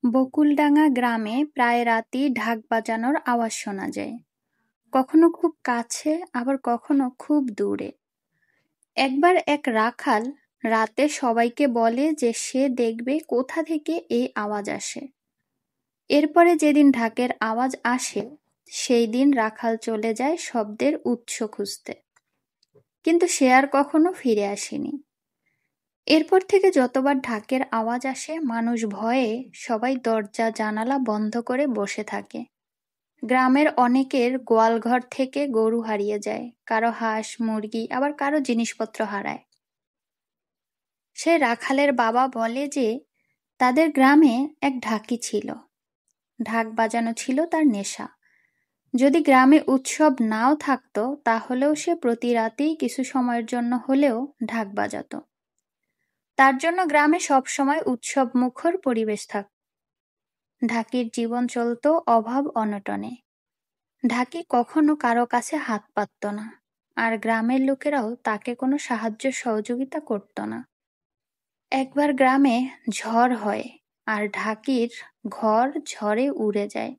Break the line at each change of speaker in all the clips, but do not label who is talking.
বকুলডাঙ্গা গ্রামে প্রায় রাতেই ঢাক বাজানোর আওয়াজ শোনা যায়। কখনো খুব কাছে, আবার কখনো খুব দূরে। একবার এক রাখাল রাতে সবাইকে বলে যে সে দেখবে কোথা থেকে এই আওয়াজ আসে। এরপরে যেদিন ঢাকের আওয়াজ আসে সেই দিন রাখাল চলে যায় শব্দের উৎস খুঁজতে, কিন্তু সে আর কখনো ফিরে আসেনি। এরপর থেকে যতবার ঢাকের আওয়াজ আসে মানুষ ভয়ে সবাই দরজা জানালা বন্ধ করে বসে থাকে। গ্রামের অনেকের গোয়ালঘর থেকে গরু হারিয়ে যায়, কারো হাঁস মুরগি, আবার কারো জিনিসপত্র হারায়। সে রাখালের বাবা বলে যে তাদের গ্রামে এক ঢাকি ছিল, ঢাক বাজানো ছিল তার নেশা। যদি গ্রামে উৎসব নাও থাকতো তাহলেও সে প্রতি রাতেই কিছু সময়ের জন্য হলেও ঢাক বাজাতো। তার জন্য গ্রামে সবসময় উৎসব মুখর পরিবেশ থাকত। ঢাকির জীবন চলত অভাব অনটনে। ঢাকি কখনো কারো কাছে হাত পাতত না, আর গ্রামের লোকেরাও তাকে কোনো সাহায্য সহযোগিতা করত না। একবার গ্রামে ঝড় হয় আর ঢাকির ঘর ঝড়ে উড়ে যায়।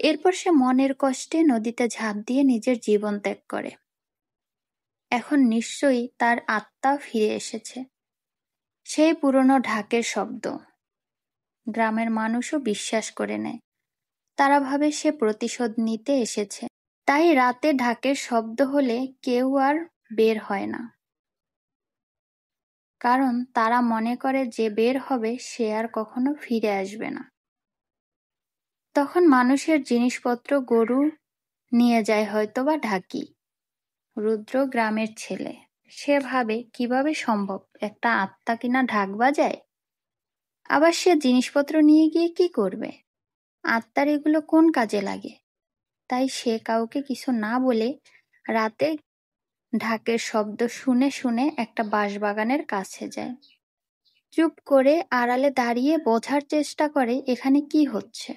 এরপর সে মনের কষ্টে নদীতে ঝাঁপ দিয়ে নিজের জীবন ত্যাগ করে। এখন নিশ্চয়ই তার আত্মা ফিরে এসেছে। সেই পুরনো ঢাকের শব্দ গ্রামের মানুষও বিশ্বাস করে নেয়। তারা ভাবে সে প্রতিশোধ নিতে এসেছে। তাই রাতে ঢাকের শব্দ হলে কেউ আর বের হয় না, কারণ তারা মনে করে যে বের হবে সে আর কখনো ফিরে আসবে না। তখন মানুষের জিনিসপত্র গরু নিয়ে যায় হয়তোবা ঢাকি। রুদ্র গ্রামের ছেলে, সে ভাবে কিভাবে সম্ভব একটা আত্মা কিনা ঢাক বাজায়। আবার সে জিনিসপত্র নিয়ে গিয়ে কি করবে? আত্মার এগুলো কোন কাজে লাগে? তাই সে কাউকে কিছু না বলে রাতে ঢাকের শব্দ শুনে শুনে একটা বাঁশবাগানের কাছে যায়। চুপ করে আড়ালে দাঁড়িয়ে বোঝার চেষ্টা করে এখানে কি হচ্ছে।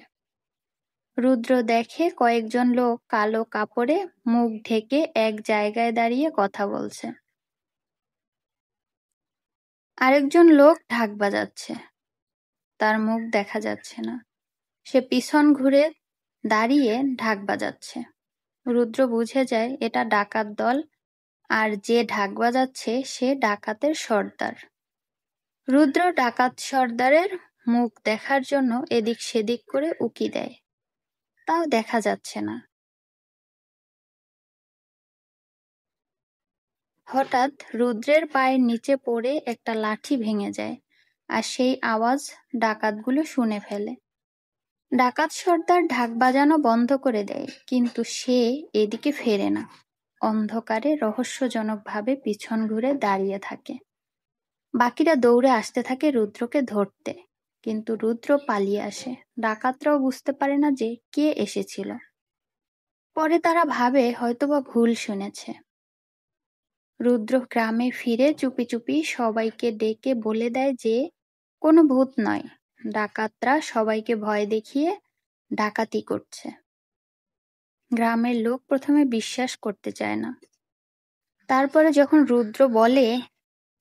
রুদ্র দেখে কয়েকজন লোক কালো কাপড়ে মুখ ঢেকে এক জায়গায় দাঁড়িয়ে কথা বলছে। আরেকজন লোক ঢাক বাজাচ্ছে, তার মুখ দেখা যাচ্ছে না। সে পিছন ঘুরে দাঁড়িয়ে ঢাক বাজাচ্ছে। রুদ্র বুঝে যায় এটা ডাকাত দল, আর যে ঢাক বাজাচ্ছে সে ডাকাতের সর্দার। রুদ্র ডাকাত সর্দারের মুখ দেখার জন্য এদিক সেদিক করে উকি দেয়, তাও দেখা যাচ্ছে না। হঠাৎ রুদ্রের পায়ের নিচে পড়ে একটা লাঠি ভেঙে যায়, আর সেই আওয়াজ ডাকাতগুলো শুনে ফেলে। ডাকাত সর্দার ঢাক বাজানো বন্ধ করে দেয়, কিন্তু সে এদিকে ফেরে না। অন্ধকারে রহস্যজনকভাবে পিছন ঘুরে দাঁড়িয়ে থাকে। বাকিরা দৌড়ে আসতে থাকে রুদ্রকে ধরতে, কিন্তু রুদ্র পালিয়ে আসে। ডাকাতরাও বুঝতে পারে না যে কে এসেছিল। পরে তারা ভাবে হয়তোবা ভুল শুনেছে। রুদ্র গ্রামে ফিরে চুপি চুপি সবাইকে ডেকে বলে দেয় যে কোনো ভূত নয়, ডাকাতরা সবাইকে ভয় দেখিয়ে ডাকাতি করছে। গ্রামের লোক প্রথমে বিশ্বাস করতে চায় না। তারপরে যখন রুদ্র বলে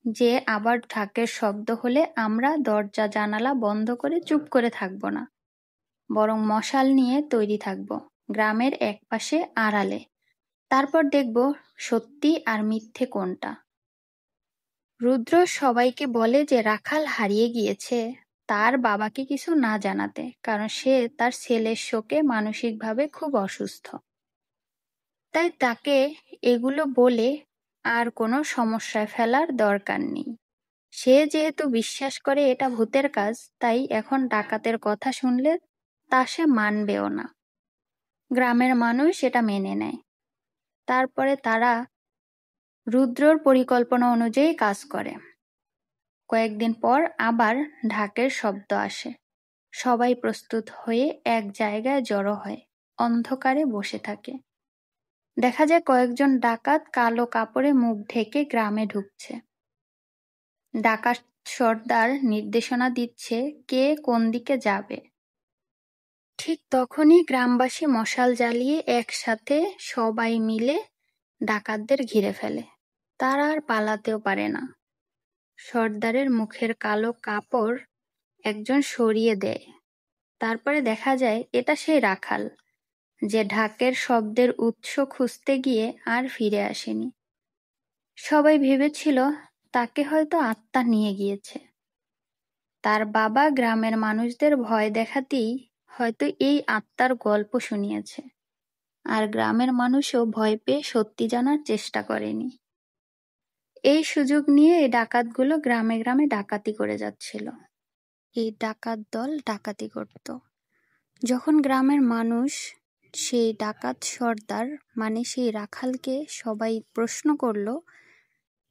যে আবার ঢাকের শব্দ হলে আমরা দরজা জানালা বন্ধ করে চুপ করে থাকবো না, বরং মশাল নিয়ে তৈরি থাকবো গ্রামের একপাশে আড়ালে, তারপর দেখব সত্যি আর মিথ্যে কোনটা। রুদ্র সবাইকে বলে যে রাখাল হারিয়ে গিয়েছে তার বাবাকে কিছু না জানাতে, কারণ সে তার ছেলের শোকে মানসিকভাবে খুব অসুস্থ। তাই তাকে এগুলো বলে আর কোনো সমস্যায় ফেলার দরকার নেই। সে যেহেতু বিশ্বাস করে এটা ভূতের কাজ, তাই এখন ডাকাতের কথা শুনলে তা সে মানবেও না। গ্রামের মানুষ এটা মেনে নেয়। তারপরে তারা রুদ্রর পরিকল্পনা অনুযায়ী কাজ করে। কয়েকদিন পর আবার ঢাকের শব্দ আসে। সবাই প্রস্তুত হয়ে এক জায়গায় জড়ো হয়, অন্ধকারে বসে থাকে। দেখা যায় কয়েকজন ডাকাত কালো কাপড়ে মুখ ঢেকে গ্রামে ঢুকছে। ডাকাত সর্দার নির্দেশনা দিচ্ছে কে কোন দিকে যাবে। ঠিক তখনই গ্রামবাসী মশাল জ্বালিয়ে একসাথে সবাই মিলে ডাকাতদের ঘিরে ফেলে। তারা আর পালাতেও পারে না। সর্দারের মুখের কালো কাপড় একজন সরিয়ে দেয়। তারপরে দেখা যায় এটা সেই রাখাল, যে ঢাকের শব্দের উৎস খুঁজতে গিয়ে আর ফিরে আসেনি। সবাই ভেবেছিল তাকে হয়তো আত্মা নিয়ে গিয়েছে। তার বাবা গ্রামের মানুষদের ভয় দেখাতেই হয়তো এই আত্মার গল্প শুনিয়েছে, আর গ্রামের মানুষও ভয় পেয়ে সত্যি জানার চেষ্টা করেনি। এই সুযোগ নিয়ে এই ডাকাতগুলো গ্রামে গ্রামে ডাকাতি করে যাচ্ছিল। এই ডাকাত দল ডাকাতি করত। যখন গ্রামের মানুষ সেই ডাকাত সর্দার মানে সেই রাখালকে সবাই প্রশ্ন করল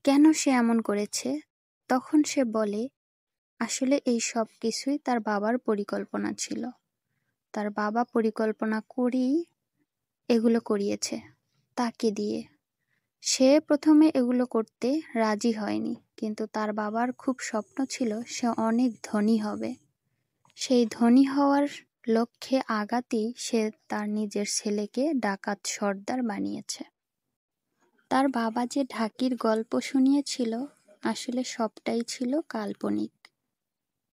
কেন সে এমন করেছে, তখন সে বলে আসলে এই সব কিছুই তার বাবার পরিকল্পনা ছিল। তার বাবা পরিকল্পনা করেই এগুলো করিয়েছে তাকে দিয়ে। সে প্রথমে এগুলো করতে রাজি হয়নি, কিন্তু তার বাবার খুব স্বপ্ন ছিল সে অনেক ধনী হবে। সেই ধনী হওয়ার লক্ষ্যে আগাতেই সে তার নিজের ছেলেকে ডাকাত সর্দার বানিয়েছে। তার বাবা যে ঢাকির গল্প শুনিয়েছিল আসলে সবটাই ছিল কাল্পনিক।